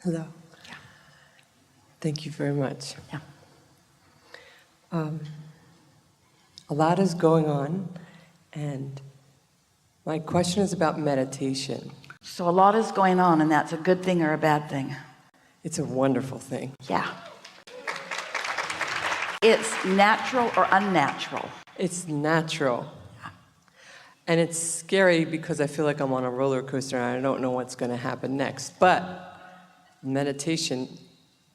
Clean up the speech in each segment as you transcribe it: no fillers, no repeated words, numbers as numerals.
Hello. Yeah. Thank you very much. Yeah. A lot is going on, and my question is about meditation. So a lot is going on, and that's a good thing or a bad thing? It's a wonderful thing. Yeah. It's natural or unnatural? It's natural. And it's scary because I feel like I'm on a roller coaster and I don't know what's going to happen next. But meditation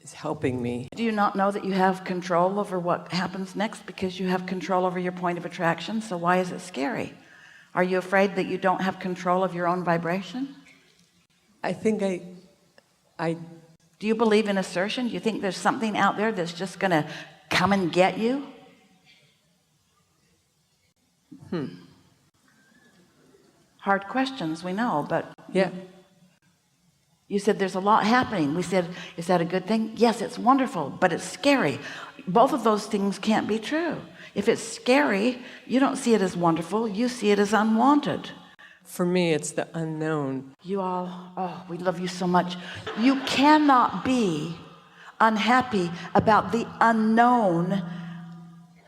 is helping me. Do you not know that you have control over what happens next because you have control over your point of attraction? So why is it scary? Are you afraid that you don't have control of your own vibration? I think I Do you believe in assertion? Do you think there's something out there that's just going to come and get you? Hard questions, we know, but yeah. you said there's a lot happening. We said, is that a good thing? Yes, it's wonderful, but it's scary. Both of those things can't be true. If it's scary, you don't see it as wonderful, you see it as unwanted. For me, it's the unknown. You all, oh, we love you so much. You cannot be unhappy about the unknown.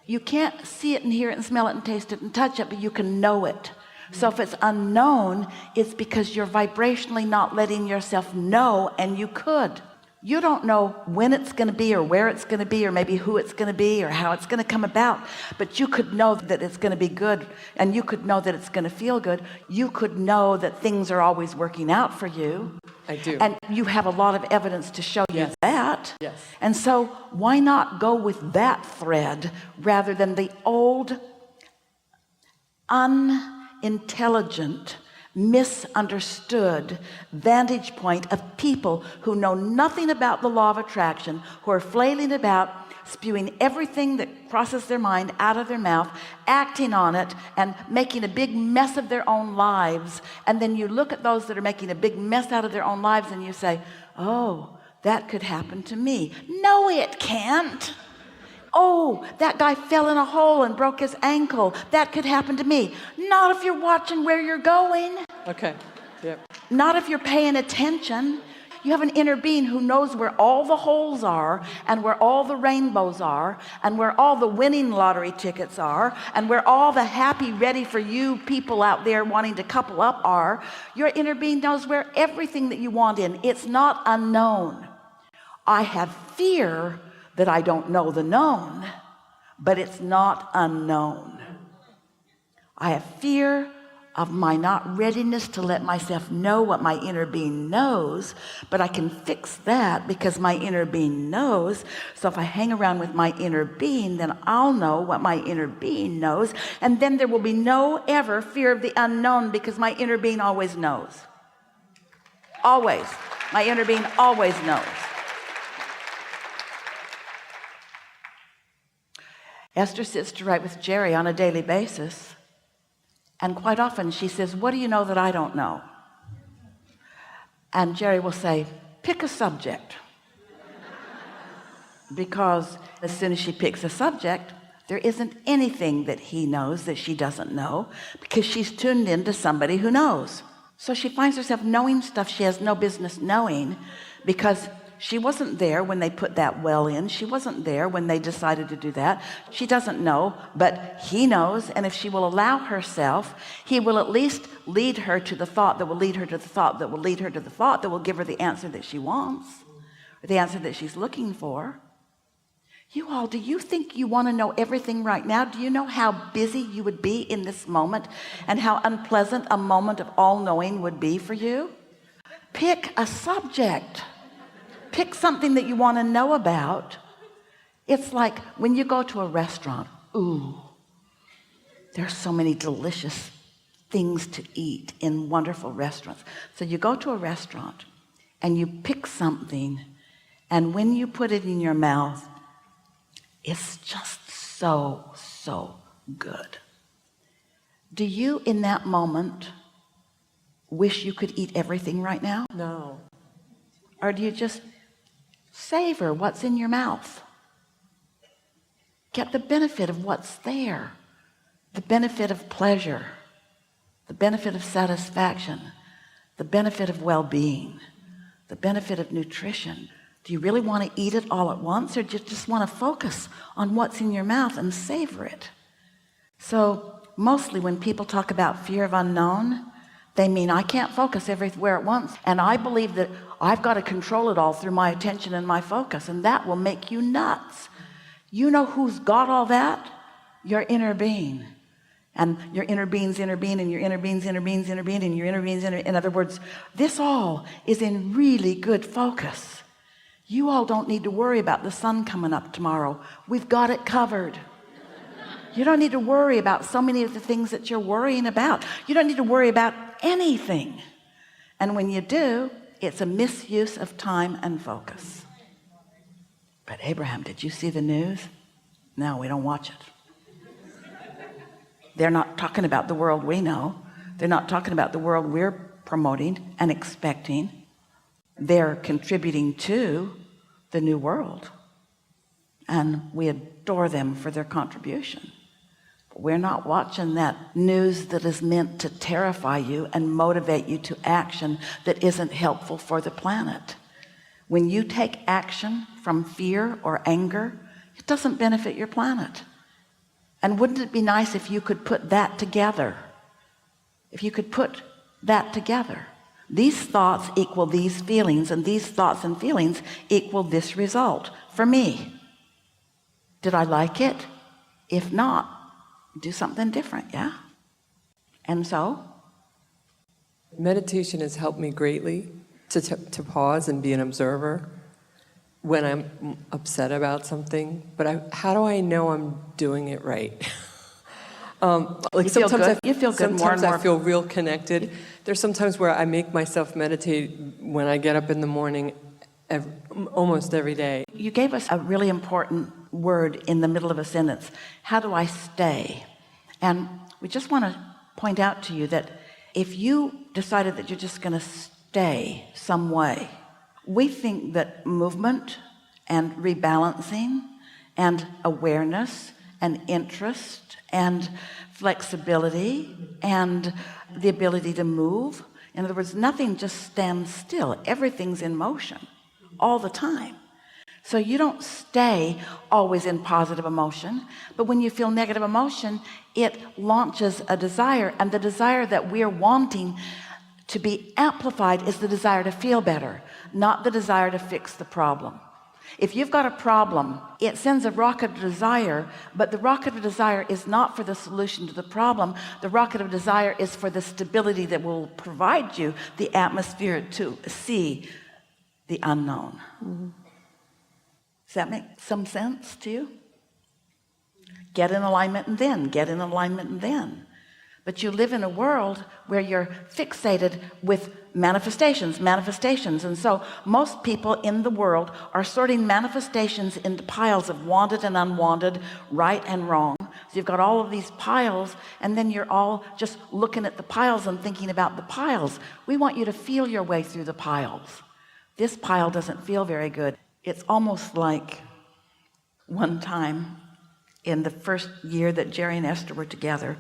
You can't see it and hear it and smell it and taste it and touch it, but you can know it. So if it's unknown, it's because you're vibrationally not letting yourself know, and you could. You don't know when it's going to be or where it's going to be or maybe who it's going to be or how it's going to come about, but you could know that it's going to be good, and you could know that it's going to feel good. You could know that things are always working out for you. I do. And you have a lot of evidence to show you that. Yes. And so why not go with that thread rather than the old unintelligent, misunderstood vantage point of people who know nothing about the law of attraction, who are flailing about, spewing everything that crosses their mind out of their mouth, acting on it and making a big mess of their own lives. And then you look at those that are making a big mess out of their own lives and you say, oh, that could happen to me. No, it can't. Oh, that guy fell in a hole and broke his ankle. That could happen to me. Not if you're watching where you're going. Okay. Yep. Not if you're paying attention. You have an inner being who knows where all the holes are and where all the rainbows are and where all the winning lottery tickets are and where all the happy, ready for you people out there wanting to couple up are. Your inner being knows where everything that you want in. It's not unknown. I have fear that I don't know the known, but it's not unknown. I have fear of my not readiness to let myself know what my inner being knows, but I can fix that because my inner being knows. So if I hang around with my inner being, then I'll know what my inner being knows, and then there will be no ever fear of the unknown because my inner being always knows. Always. My inner being always knows. Esther sits to write with Jerry on a daily basis, and quite often she says, what do you know that I don't know? And Jerry will say, pick a subject. Because as soon as she picks a subject, there isn't anything that he knows that she doesn't know, because she's tuned into somebody who knows. So she finds herself knowing stuff she has no business knowing, because she wasn't there when they put that well in. She wasn't there when they decided to do that. She doesn't know, but he knows. And if she will allow herself, he will at least lead her to the thought that will lead her to the thought that will lead her to the thought that will give her the answer that she wants, or the answer that she's looking for. You all, do you think you want to know everything right now? Do you know how busy you would be in this moment and how unpleasant a moment of all knowing would be for you? Pick a subject. Pick something that you want to know about. It's like when you go to a restaurant. Ooh, there's so many delicious things to eat in wonderful restaurants. So you go to a restaurant and you pick something, and when you put it in your mouth, it's just so good. Do you in that moment wish you could eat everything right now? No. Or do you just savor what's in your mouth? Get the benefit of what's there, the benefit of pleasure, the benefit of satisfaction, the benefit of well-being, the benefit of nutrition. Do you really want to eat it all at once, or do you just want to focus on what's in your mouth and savor it? So mostly when people talk about fear of unknown, they mean I can't focus everywhere at once, and I believe that I've got to control it all through my attention and my focus, and that will make you nuts. You know who's got all that? Your inner being. And your inner beings intervene, and your inner beings intervenes, and your inner beings in other words, this all is in really good focus. You all don't need to worry about the sun coming up tomorrow. We've got it covered. You don't need to worry about so many of the things that you're worrying about. You don't need to worry about anything. And when you do, it's a misuse of time and focus. But Abraham, did you see the news? No, we don't watch it. They're not talking about the world we know. They're not talking about the world we're promoting and expecting. They're contributing to the new world, and we adore them for their contribution. But we're not watching that news that is meant to terrify you and motivate you to action that isn't helpful for the planet. When you take action from fear or anger, it doesn't benefit your planet. And wouldn't it be nice if you could put that together? If you could put that together. These thoughts equal these feelings, and these thoughts and feelings equal this result for me. Did I like it? If not, do something different, yeah? And so? Meditation has helped me greatly to pause and be an observer when I'm upset about something. But how do I know I'm doing it right? You feel good. You feel good more and more. Sometimes I feel real connected. There's sometimes where I make myself meditate when I get up in the morning, almost every day. You gave us a really important word in the middle of a sentence. How do I stay? And we just want to point out to you that if you decided that you're just going to stay some way, we think that movement and rebalancing and awareness and interest and flexibility and the ability to move, in other words, nothing just stands still. Everything's in motion all the time. So you don't stay always in positive emotion, but when you feel negative emotion, it launches a desire, and the desire that we're wanting to be amplified is the desire to feel better, not the desire to fix the problem. If you've got a problem, it sends a rocket of desire, but the rocket of desire is not for the solution to the problem. The rocket of desire is for the stability that will provide you the atmosphere to see the unknown. Mm-hmm. Does that make some sense to you? Get in alignment and then, get in alignment and then. But you live in a world where you're fixated with manifestations. And so most people in the world are sorting manifestations into piles of wanted and unwanted, right and wrong. So you've got all of these piles, and then you're all just looking at the piles and thinking about the piles. We want you to feel your way through the piles. This pile doesn't feel very good. It's almost like one time in the first year that Jerry and Esther were together.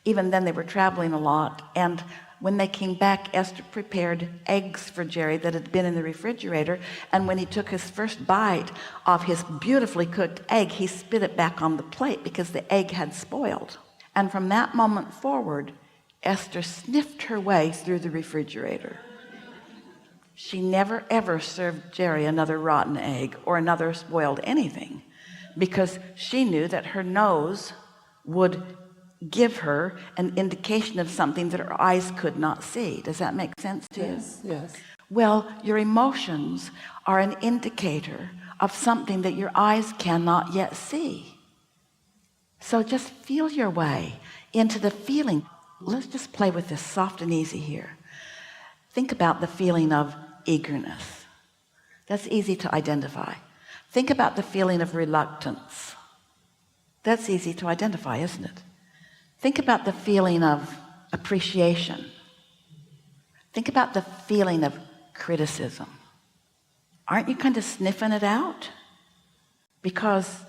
Even then they were traveling a lot, and when they came back, Esther prepared eggs for Jerry that had been in the refrigerator, and when he took his first bite of his beautifully cooked egg, he spit it back on the plate because the egg had spoiled. And from that moment forward, Esther sniffed her way through the refrigerator. She never ever served Jerry another rotten egg or another spoiled anything, because she knew that her nose would give her an indication of something that her eyes could not see. Does that make sense to you? Yes. Well, your emotions are an indicator of something that your eyes cannot yet see. So just feel your way into the feeling. Let's just play with this soft and easy here. Think about the feeling of eagerness. That's easy to identify. Think about the feeling of reluctance. That's easy to identify, isn't it? Think about the feeling of appreciation. Think about the feeling of criticism. Aren't you kind of sniffing it out? Because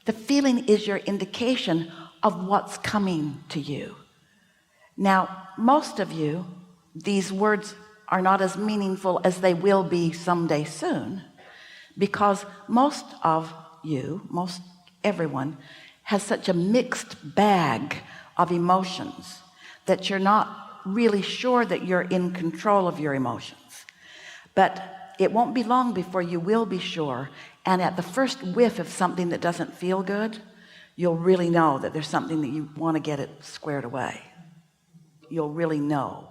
the feeling is your indication of what's coming to you. Now, most of you, these words are not as meaningful as they will be someday soon, because most of you, most everyone, has such a mixed bag of emotions that you're not really sure that you're in control of your emotions. But it won't be long before you will be sure, and at the first whiff of something that doesn't feel good, you'll really know that there's something that you want to get it squared away. You'll really know.